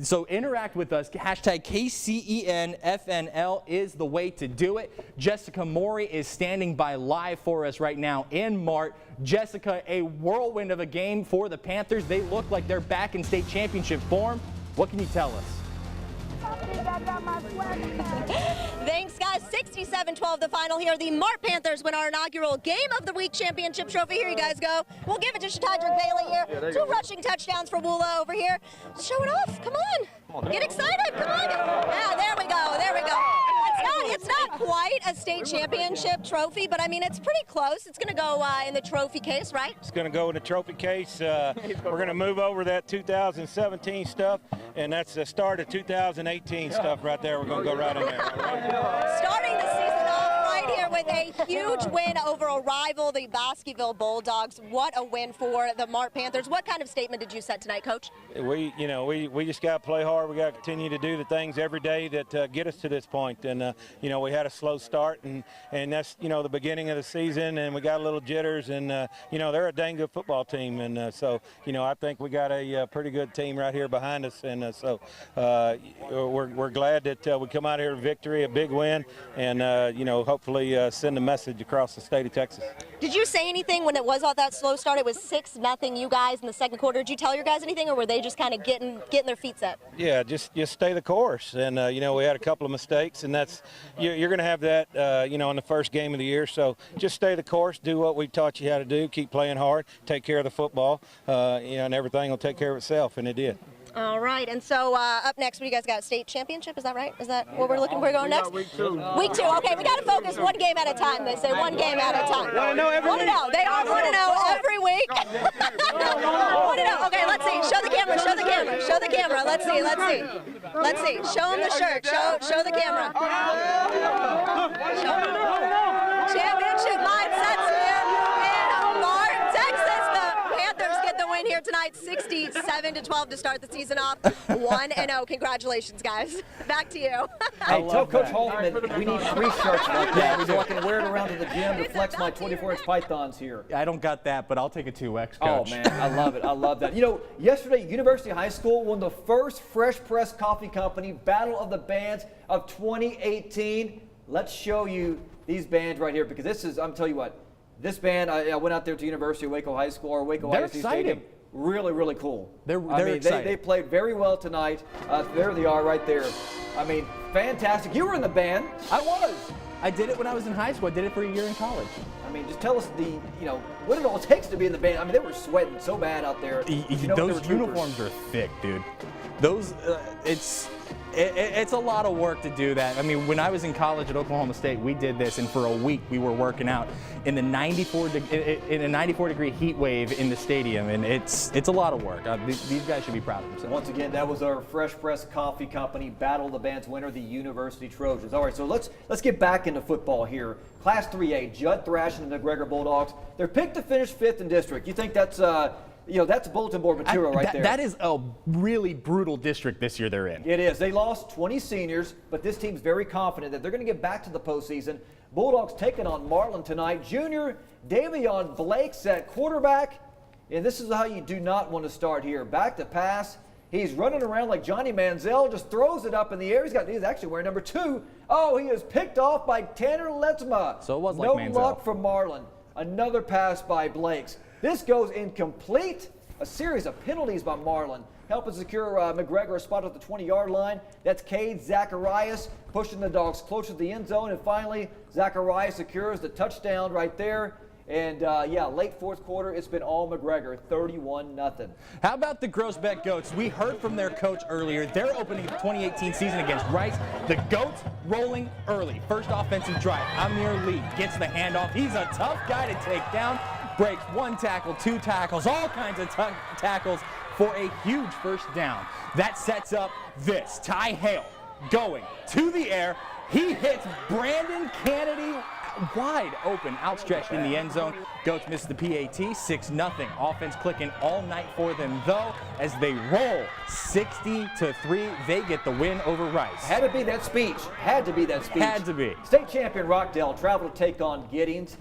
So interact with us. Hashtag KCENFNL is the way to do it. Jessica Maury is standing by live for us right now in Mart. Jessica, a whirlwind of a game for the Panthers. They look like they're back in state championship form. What can you tell us? Thanks, guys. 67-12 the final here. The Mart Panthers win our inaugural Game of the Week championship trophy. Here you guys go. We'll give it to Shatadrick Bailey here. 2 rushing touchdowns for Woola over here. Show it off. Come on. Get excited. Come on. Yeah, there we go. There we go. It's not quite a state championship trophy, but I mean, it's pretty close. It's going to go in the trophy case, right? It's going to go in the trophy case. We're going to move over that 2017 stuff, and that's the start of 2018 stuff right there. We're going to go right in there. Starting the season off right here with a huge win over a rival, the Baskerville Bulldogs. What a win for the Mart Panthers. What kind of statement did you set tonight, Coach? We just got to play hard. We got to continue to do the things every day that get us to this point. And we had a slow start, and that's the beginning of the season, and we got a little jitters. And they're a dang good football team, and so I think we got a pretty good team right here behind us. And so we're glad that we come out here with victory, a big win, and hopefully send a message across the state of Texas. Did you say anything when it was all that slow start? It was 6-0 you guys in the second quarter. Did you tell your guys anything, or were they just kind of getting their feet set? Yeah, just stay the course. And we had a couple of mistakes, and that's you're going to have that in the first game of the year. So just stay the course, do what we taught you how to do, keep playing hard, take care of the football, and everything will take care of itself, and it did. All right, and so up next, what do you guys got? State championship, is that right? Is that what we're looking for going next? Week 2. Week 2, okay, we got to focus one game at a time. They say one game at a time. Want to know every week. They are 1-0 every week. 1-0. Okay, let's see. Show the camera, show the camera, show the camera. Let's see, let's see. Let's see. Show them the shirt. Show the camera. Championship mindsets here in Mart, Texas. The Panthers get the win here tonight, 67-12 to start the season off. 1-0. Congratulations, guys. Back to you. Hey, tell Coach Halton that we need 3 shirts like that so I can wear it around to the gym to flex my 24-inch pythons here. I don't got that, but I'll take a 2X, Coach. Oh, man, I love it. I love that. Yesterday, University High School won the first Fresh Press Coffee Company Battle of the Bands of 2018. Let's show you these bands right here, because this is, I'm telling you what, this band, I went out there to University of Waco High School, or Waco ISD Stadium. Really, really cool. They're exciting. They played very well tonight. There they are right there. I mean, fantastic. You were in the band. I was. I did it when I was in high school. I did it for a year in college. I mean, just tell us what it all takes to be in the band. I mean, they were sweating so bad out there. Those uniforms are thick, dude. Those, it's a lot of work to do that. I mean, when I was in college at Oklahoma State, we did this, and for a week we were working out in the 94-degree heat wave in the stadium, and it's a lot of work. These guys should be proud of themselves. Once again, that was our Fresh Press Coffee Company Battle of the Bands winner, the University Trojans. All right, so let's get back into football here. Class 3A, Judd Thrashing and the McGregor Bulldogs. They're picked to finish 5th in district. You think that's that's bulletin board material right there. That is a really brutal district this year they're in. It is. They lost 20 seniors, but this team's very confident that they're going to get back to the postseason. Bulldogs taking on Marlin tonight. Junior Davion Blake's at quarterback, and this is how you do not want to start here. Back to pass. He's running around like Johnny Manziel, just throws it up in the air. He's actually wearing number 2. Oh, he is picked off by Tanner Letzma. So it was like Manziel. No luck from Marlin. Another pass by Blakes. This goes incomplete. A series of penalties by Marlin helping secure McGregor a spot at the 20-yard line. That's Cade Zacharias pushing the Dogs closer to the end zone. And finally, Zacharias secures the touchdown right there. And, late 4th quarter, it's been all McGregor, 31-0. How about the Groesbeck Goats? We heard from their coach earlier. They're opening the 2018 season against Rice. The Goats rolling early. First offensive drive. Amir Lee gets the handoff. He's a tough guy to take down. Breaks 1 tackle, 2 tackles, all kinds of tackles for a huge first down. That sets up this. Ty Hale going to the air. He hits Brandon Kennedy wide open, outstretched in the end zone. Goats misses the PAT, 6-0. Offense clicking all night for them, though, as they roll 60-3. They get the win over Rice. Had to be that speech. Had to be that speech. Had to be. State champion Rockdale traveled to take on Giddings.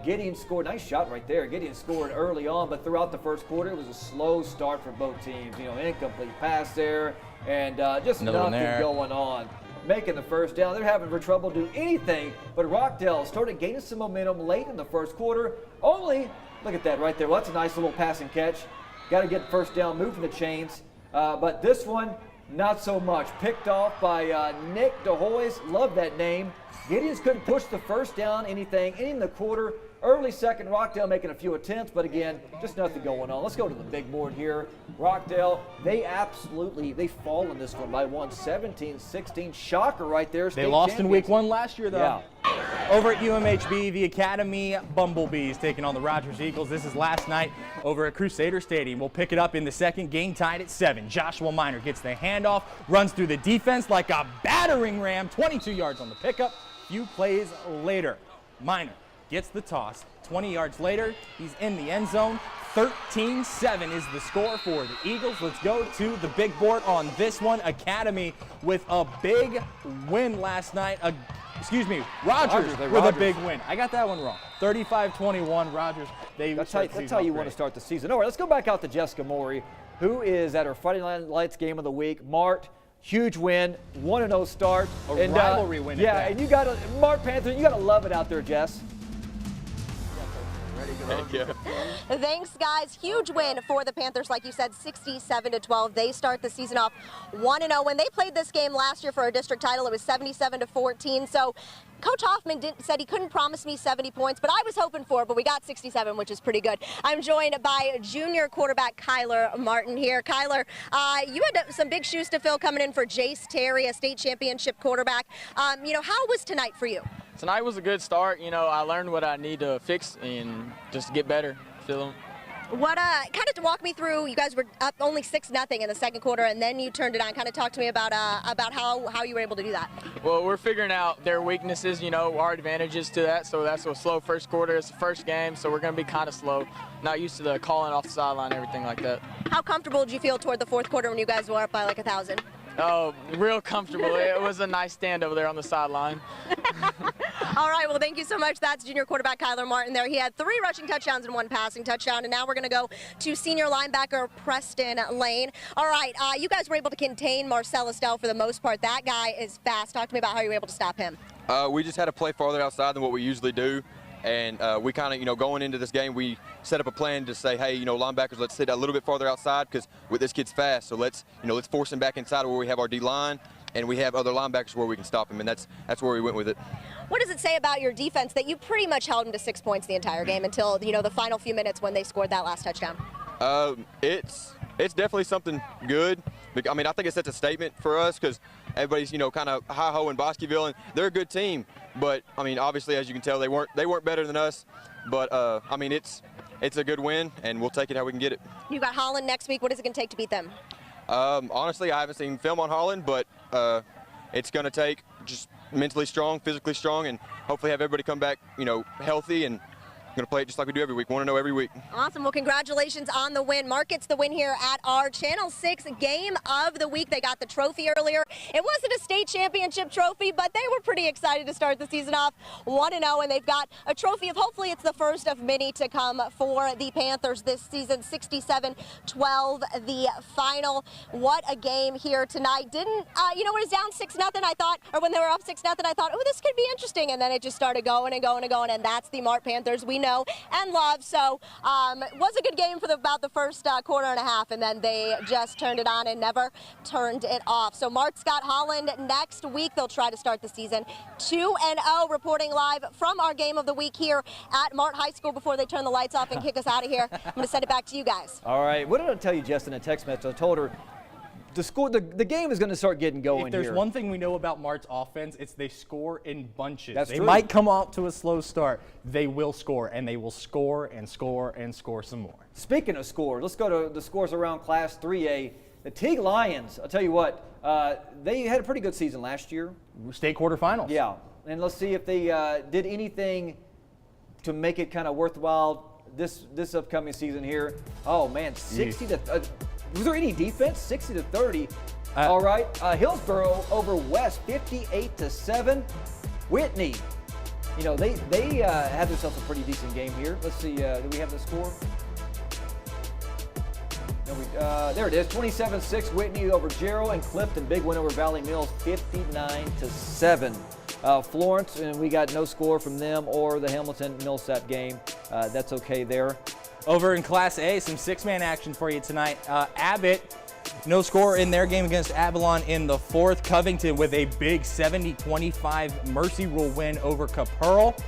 Gideon scored. Nice shot right there. Gideon scored early on, but throughout the first quarter, it was a slow start for both teams. Incomplete pass there, and just nothing going on. Making the first down. They're having for trouble do anything, but Rockdale started gaining some momentum late in the first quarter. Only, look at that right there. Well, that's a nice little passing catch. Got to get first down, moving the chains. But this one, not so much. Picked off by Nick DeHoyes. Love that name. Gideons couldn't push the first down, anything, in the quarter. Early second, Rockdale making a few attempts, but again, just nothing going on. Let's go to the big board here. Rockdale, they fall in this one by 17-16. Shocker right there. They lost in week 1 last year, though. Yeah. Over at UMHB, the Academy Bumblebees taking on the Rogers Eagles. This is last night over at Crusader Stadium. We'll pick it up in the second, game tied at 7. Joshua Minor gets the handoff, runs through the defense like a battering ram, 22 yards on the pickup. Few plays later, Minor gets the toss. 20 yards later, he's in the end zone. 13-7 is the score for the Eagles. Let's go to the big board on this one. Academy with a big win last night. Rogers with a big win. I got that one wrong. 35-21, Rogers. That's how you want to start the season. All right, let's go back out to Jessica Maury, who is at her Friday Night Lights game of the week. Mart, huge win, 1-0 start. A rivalry win. Yeah, and you got to, Mart Panther, you got to love it out there, Jess. Thank you. Thanks, guys. Huge win for the Panthers, like you said, 67-12. They start the season off 1-0. When they played this game last year for a district title, it was 77-14. So Coach Hoffman said he couldn't promise me 70 points, but I was hoping for it, but we got 67, which is pretty good. I'm joined by junior quarterback Kyler Martin here. Kyler, you had some big shoes to fill coming in for Jace Terry, a state championship quarterback. How was tonight for you? Tonight was a good start. I learned what I need to fix and just get better. What kind of to walk me through? You guys were up only 6-0 in the second quarter, and then you turned it on. Kind of talk to me about how you were able to do that. Well, we're figuring out their weaknesses, our advantages to that. So that's a slow first quarter. It's the first game, so we're going to be kind of slow. Not used to the calling off the sideline, everything like that. How comfortable did you feel toward the fourth quarter when you guys were up by like 1,000? Oh, real comfortable. It was a nice stand over there on the sideline. All right, well, thank you so much. That's junior quarterback Kyler Martin there. He had 3 rushing touchdowns and 1 passing touchdown, and now we're going to go to senior linebacker Preston Lane. All right, you guys were able to contain Marcel Estelle for the most part. That guy is fast. Talk to me about how you were able to stop him. We just had to play farther outside than what we usually do. And we kind of, going into this game, we set up a plan to say, hey, linebackers, let's sit a little bit farther outside because this kid's fast. So let's force him back inside where we have our D-line and we have other linebackers where we can stop him. And that's where we went with it. What does it say about your defense that you pretty much held them to 6 points the entire game until, the final few minutes when they scored that last touchdown? It's definitely something good. I mean, I think it sets a statement for us because everybody's, kind of hi-ho in Bosqueville, and they're a good team. But, I mean, obviously, as you can tell, they weren't better than us. But, I mean, it's a good win, and we'll take it how we can get it. You got Holland next week. What is it going to take to beat them? Honestly, I haven't seen film on Holland, but it's going to take just mentally strong, physically strong, and hopefully have everybody come back, healthy and going to play it just like we do every week. Want to know every week. Awesome. Well, congratulations on the win. Mark gets the win here at our Channel 6 Game of the Week. They got the trophy earlier. It wasn't a state championship trophy, but they were pretty excited to start the season off 1-0, and they've got a trophy of hopefully it's the first of many to come for the Panthers this season. 67-12, the final. What a game here tonight. When it was down 6-0, I thought, or when they were up 6-0, I thought, oh, this could be interesting, and then it just started going and going and going, and that's the Mart Panthers we know and love. So it was a good game for about the first quarter and a half, and then they just turned it on and never turned it off. So Mart's got Holland next week. They'll try to start the season 2-0. Reporting live from our Game of the Week here at Mart High School before they turn the lights off and kick us out of here. I'm going to send it back to you guys. All right. What did I tell you, Jess, in a text message? I told her the game is going to start getting going. If there's one thing we know about Mart's offense, it's they score in bunches. That's they true. might come out to a slow start. They will score, and they will score and score and score some more. Speaking of scores, let's go to the scores around Class 3A. The Teague Lions, I'll tell you what, they had a pretty good season last year. State quarterfinals. Yeah, and let's see if they did anything to make it kind of worthwhile this upcoming season here. Oh man, 60 to. Was there any defense? 60-30. All right. Hillsboro over West, 58-7. Whitney you know, they had themselves a pretty decent game here. Let's see, do we have the score? No, there it is, 27-6, Whitney over Gerald, and Clifton, big win over Valley Mills, 59-7. Florence, and we got no score from them or the Hamilton-Millsap game. That's okay there. Over in Class A, some six-man action for you tonight. Abbott, no score in their game against Avalon in the fourth. Covington with a big 70-25 Mercy Rule win over Caperl.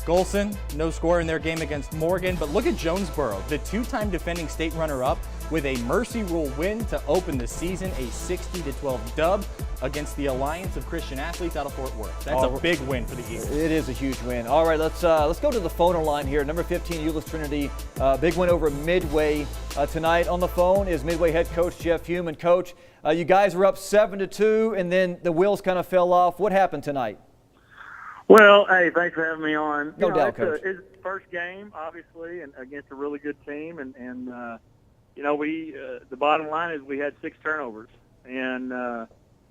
Golson, no score in their game against Morgan. But look at Jonesboro, the two-time defending state runner-up, with a Mercy Rule win to open the season, a 60-12 dub against the Alliance of Christian Athletes out of Fort Worth. That's a big win for the Eagles. It is a huge win. All right, let's go to the phone line here. Number 15, Euless Trinity, big win over Midway tonight. On the phone is Midway head coach Jeff Hume. And coach, you guys were up 7-2, and then the wheels kind of fell off. What happened tonight? Well, hey, thanks for having me on. No doubt, Coach. It's the first game, obviously, and against a really good team. And you know, the bottom line is we had 6 turnovers. And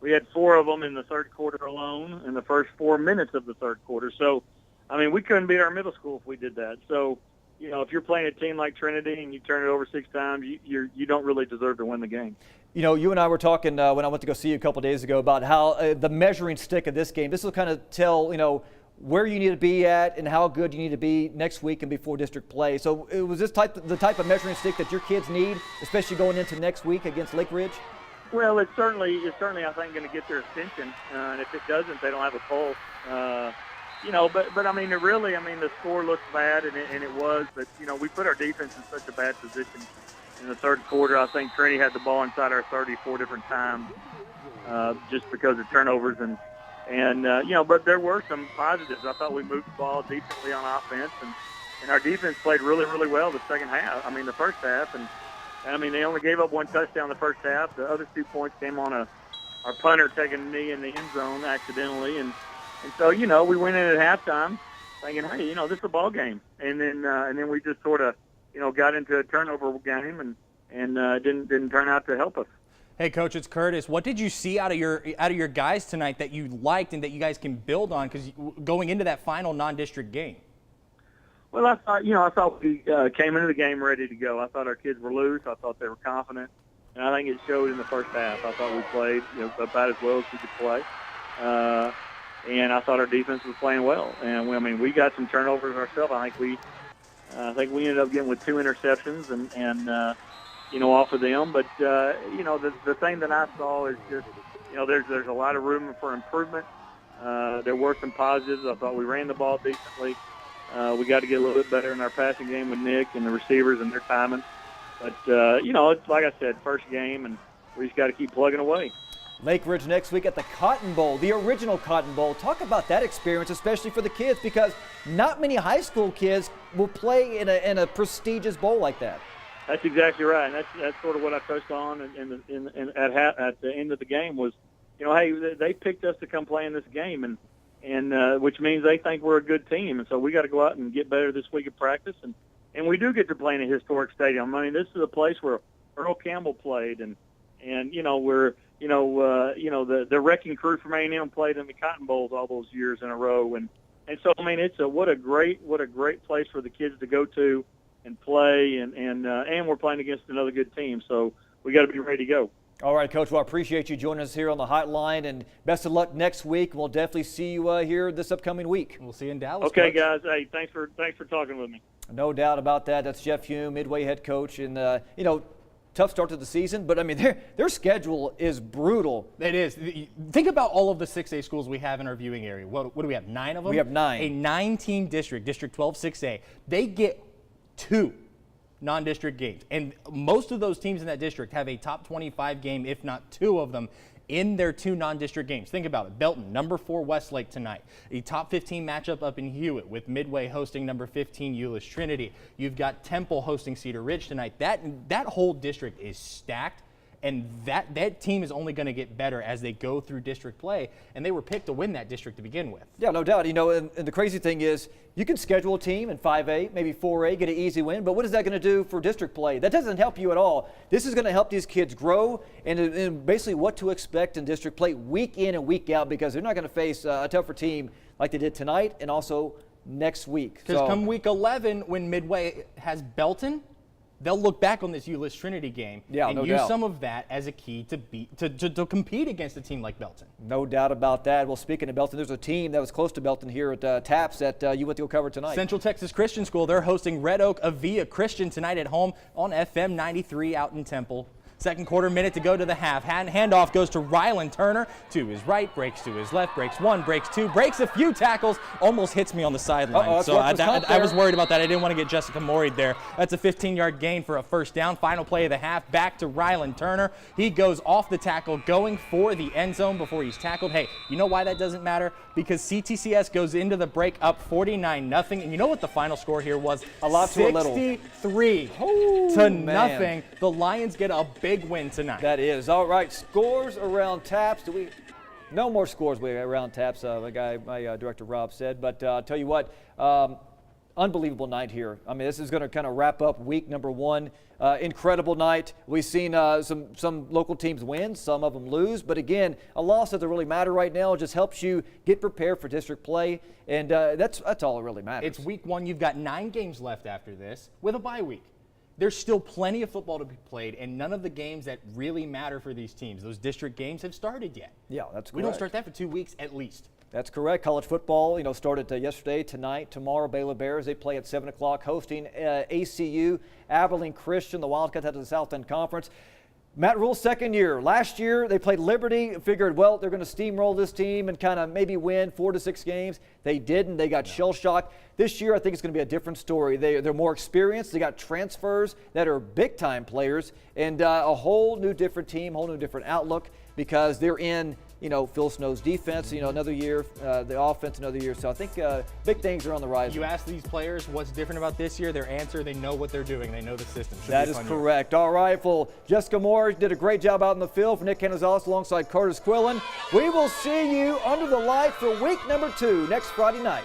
we had 4 of them in the third quarter alone in the first 4 minutes of the third quarter. So, I mean, we couldn't beat our middle school if we did that. So, you know, if you're playing a team like Trinity and you turn it over 6 times, you don't really deserve to win the game. You know, you and I were talking when I went to go see you a couple days ago about how the measuring stick of this game, this will kind of tell, you know, where you need to be at and how good you need to be next week and before district play. So was this the type of measuring stick that your kids need, especially going into next week against Lake Ridge? Well, it's certainly I think, going to get their attention. And if it doesn't, they don't have a pulse. You know, but I mean, the score looks bad, and it was. But, you know, we put our defense in such a bad position in the third quarter. I think Trinity had the ball inside our 34 different times just because of turnovers. And you know, but there were some positives. I thought we moved the ball decently on offense, and our defense played really, really well the second half. I mean, the first half. And I mean, they only gave up 1 touchdown the first half. The other 2 points came on our punter taking a knee in the end zone accidentally. And so, you know, we went in at halftime thinking, hey, you know, this is a ball game. And then we just sort of, you know, got into a turnover game and didn't turn out to help us. Hey, Coach, it's Curtis. What did you see out of your guys tonight that you liked and that you guys can build on going into that final non-district game? Well, I thought we came into the game ready to go. I thought our kids were loose. I thought they were confident, and I think it showed in the first half. I thought we played, you know, about as well as we could play, and I thought our defense was playing well. And we got some turnovers ourselves. I think we ended up getting with 2 interceptions and you know, off of them. But you know, the thing that I saw is just, you know, there's a lot of room for improvement. There were some positives. I thought we ran the ball decently. We got to get a little bit better in our passing game with Nick and the receivers and their timing. But, you know, it's like I said, first game, and we just got to keep plugging away. Lake Ridge next week at the Cotton Bowl, the original Cotton Bowl. Talk about that experience, especially for the kids, because not many high school kids will play in a prestigious bowl like that. That's exactly right, and that's sort of what I touched on at the end of the game was, you know, hey, they picked us to come play in this game, and which means they think we're a good team, and so we got to go out and get better this week of practice, and we do get to play in a historic stadium. I mean, this is a place where Earl Campbell played, and you know, the wrecking crew from A&M played in the Cotton Bowls all those years in a row, and so I mean, it's what a great place for the kids to go to and play, and we're playing against another good team, so we got to be ready to go. All right, Coach. Well, I appreciate you joining us here on the hotline, and best of luck next week. We'll definitely see you here this upcoming week. We'll see you in Dallas. Okay, Coach. guys. Hey, thanks for talking with me. No doubt about that. That's Jeff Hume, Midway head coach, and you know, tough start to the season, but I mean, their schedule is brutal. It is. Think about all of the 6A schools we have in our viewing area. What do we have? 9 of them? We have 9. A 9-team district, District 12 6A. They get 2 non-district games, and most of those teams in that district have a top 25 game, if not 2 of them, in their 2 non-district games. Think about it. Belton, number 4 Westlake tonight. A top 15 matchup up in Hewitt with Midway hosting number 15 Euless Trinity. You've got Temple hosting Cedar Ridge tonight. That whole district is stacked, And that team is only going to get better as they go through district play, and they were picked to win that district to begin with. Yeah, no doubt. And the crazy thing is you can schedule a team in 5A, maybe 4A, get an easy win, but what is that going to do for district play? That doesn't help you at all. This is going to help these kids grow and basically what to expect in district play week in and week out, because they're not going to face a tougher team like they did tonight and also next week. Because come week 11, when Midway has Belton, they'll look back on this Euless Trinity game and use some of that as a key to compete against a team like Belton. No doubt about that. Well, speaking of Belton, there's a team that was close to Belton here at TAPS that you went to go cover tonight. Central Texas Christian School, they're hosting Red Oak Avia Christian tonight at home on FM 93 out in Temple. Second quarter, minute to go to the half. Handoff goes to Rylan Turner to his right, breaks to his left, breaks one, breaks two, breaks a few tackles, almost hits me on the sideline. So I was worried about that. I didn't want to get Jessica Morried there. That's a 15-yard gain for a first down. Final play of the half, back to Rylan Turner. He goes off the tackle, going for the end zone before he's tackled. Hey, you know why that doesn't matter? Because CTCS goes into the break up 49-0. And you know what the final score here was? A lot to a little. 63 to nothing. The Lions get a big win tonight. That is. All right, scores around TAPS. No more scores around TAPS, my director Rob said. But I'll tell you what, unbelievable night here. I mean, this is going to kind of wrap up week number 1. Incredible night. We've seen some local teams win, some of them lose. But again, a loss doesn't really matter right now. It just helps you get prepared for district play. And that's all that really matters. It's week 1. You've got 9 games left after this with a bye week. There's still plenty of football to be played, and none of the games that really matter for these teams, those district games, have started yet. Yeah, that's correct. We don't start that for 2 weeks at least. That's correct. College football, started yesterday, tonight, tomorrow. Baylor Bears, they play at 7 o'clock, hosting ACU, Abilene Christian, the Wildcats out of the South End Conference. Matt Rule's second year. Last year, they played Liberty, figured, well, they're going to steamroll this team and kind of maybe win 4 to 6 games. They didn't. They got shell-shocked. This year, I think it's going to be a different story. They're more experienced. They got transfers that are big-time players and a whole new different team, whole new different outlook because they're in, Phil Snow's defense, another year, the offense another year. So I think big things are on the rise. You ask these players what's different about this year, their answer, they know what they're doing. They know the system. That is correct. All right, well, Jessica Moore did a great job out in the field for Nick Canizales alongside Curtis Quillen. We will see you under the light for week number 2 next Friday night.